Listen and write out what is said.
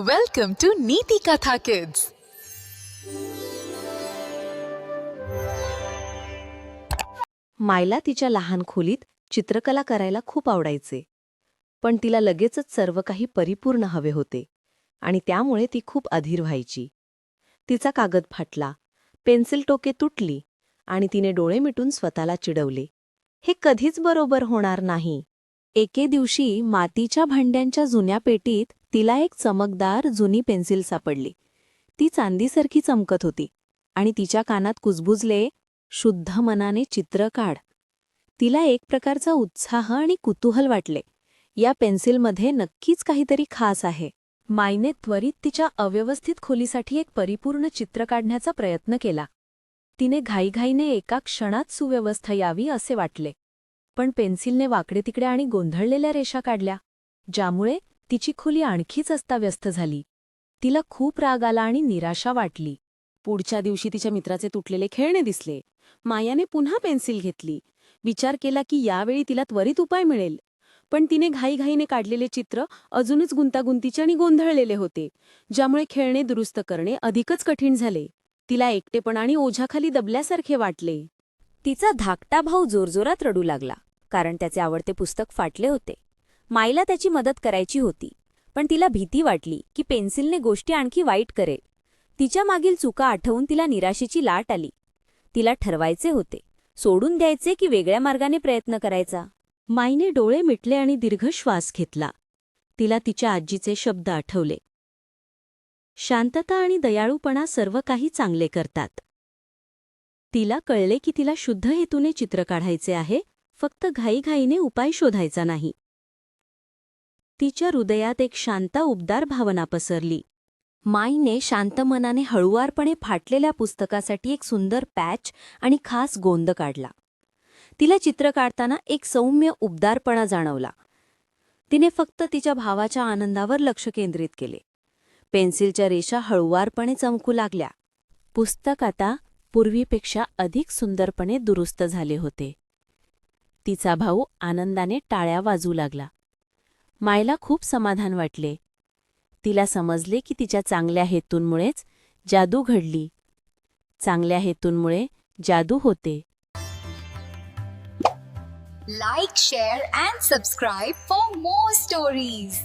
Welcome to Neeti Katha Kids. मायला तिच्या लहान खोलीत चित्रकला करायला खूप आवडायचे. पण तिला लगेचच सर्व काही परिपूर्ण हवे होते आणि त्यामुळे ती खूप अधीर व्हायची. तिचा कागद फाटला, पेन्सिल टोके तुटली आणि तिने डोळे मिटून स्वतःला चिडवले. हे कधीच बरोबर होणार नाही. एके दिवशी मातीच्या भांड्यांच्या जुन्या पेटीत तिला एक चमकदार जुनी पेन्सिल सापडली. ती चांदीसारखी चमकत होती आणि तिच्या कानात कुजबुजले, शुद्ध मनाने चित्र काढ. तिला एक प्रकारचा उत्साह आणि कुतूहल वाटले. या पेन्सिलमध्ये नक्कीच काहीतरी खास आहे. माईने त्वरित तिच्या अव्यवस्थित खोलीसाठी एक परिपूर्ण चित्र काढण्याचा प्रयत्न केला. तिने घाईघाईने एका क्षणात सुव्यवस्था यावी असे वाटले. पण पेन्सिलने वाकडे तिकडे आणि गोंधळलेल्या रेषा काढल्या, ज्यामुळे तिची खोली आणखीच अस्ताव्यस्त झाली. तिला खूप राग आला आणि निराशा वाटली. पुढच्या दिवशी तिच्या मित्राचे तुटलेले खेळणे दिसले. मायाने पुन्हा पेन्सिल घेतली. विचार केला की यावेळी तिला त्वरित उपाय मिळेल. पण तिने घाईघाईने काढलेले चित्र अजूनच गुंतागुंतीचे आणि गोंधळलेले होते, ज्यामुळे खेळणे दुरुस्त करणे अधिकच कठीण झाले. तिला एकटेपणा आणि ओझ्याखाली दबल्यासारखे वाटले. तिचा धाकटा भाऊ जोरजोरात रडू लागला, कारण त्याचे आवडते पुस्तक फाटले होते. माईला त्याची मदत करायची होती, पण तिला भीती वाटली की पेन्सिलने गोष्टी आणखी वाईट करेल. तिच्या मागील चुका आठवून तिला निराशेची लाट आली. तिला ठरवायचे होते, सोडून द्यायचे की वेगळ्या मार्गाने प्रयत्न करायचा. माईने डोळे मिटले आणि दीर्घ श्वास घेतला. तिला तिच्या आजीचे शब्द आठवले, शांतता आणि दयाळूपणा सर्व काही चांगले करतात. तिला कळले की तिला शुद्ध हेतूने चित्र काढायचे आहे, फक्त घाईघाईने उपाय शोधायचा नाही. तिच्या हृदयात एक शांत उबदार भावना पसरली. माईने शांत मनाने हळुवारपणे फाटलेल्या पुस्तकासाठी एक सुंदर पॅच आणि खास गोंद काढला. तिला चित्र काढताना एक सौम्य उबदारपणा जाणवला. तिने फक्त तिच्या भावाच्या आनंदावर लक्ष केंद्रित केले. पेन्सिलच्या रेषा हळुवारपणे चमकू लागल्या. पुस्तक आता पूर्वीपेक्षा अधिक सुंदरपणे दुरुस्त झाले होते. तिचा भाऊ आनंदाने टाळ्या वाजवू लागला. मायला खूप समाधान वाटले. तिला समजले की तिच्या चांगल्या हेतूंमुळेच जादू घडली. चांगल्या हेतूंमुळे जादू होते. Like, share and subscribe for more stories.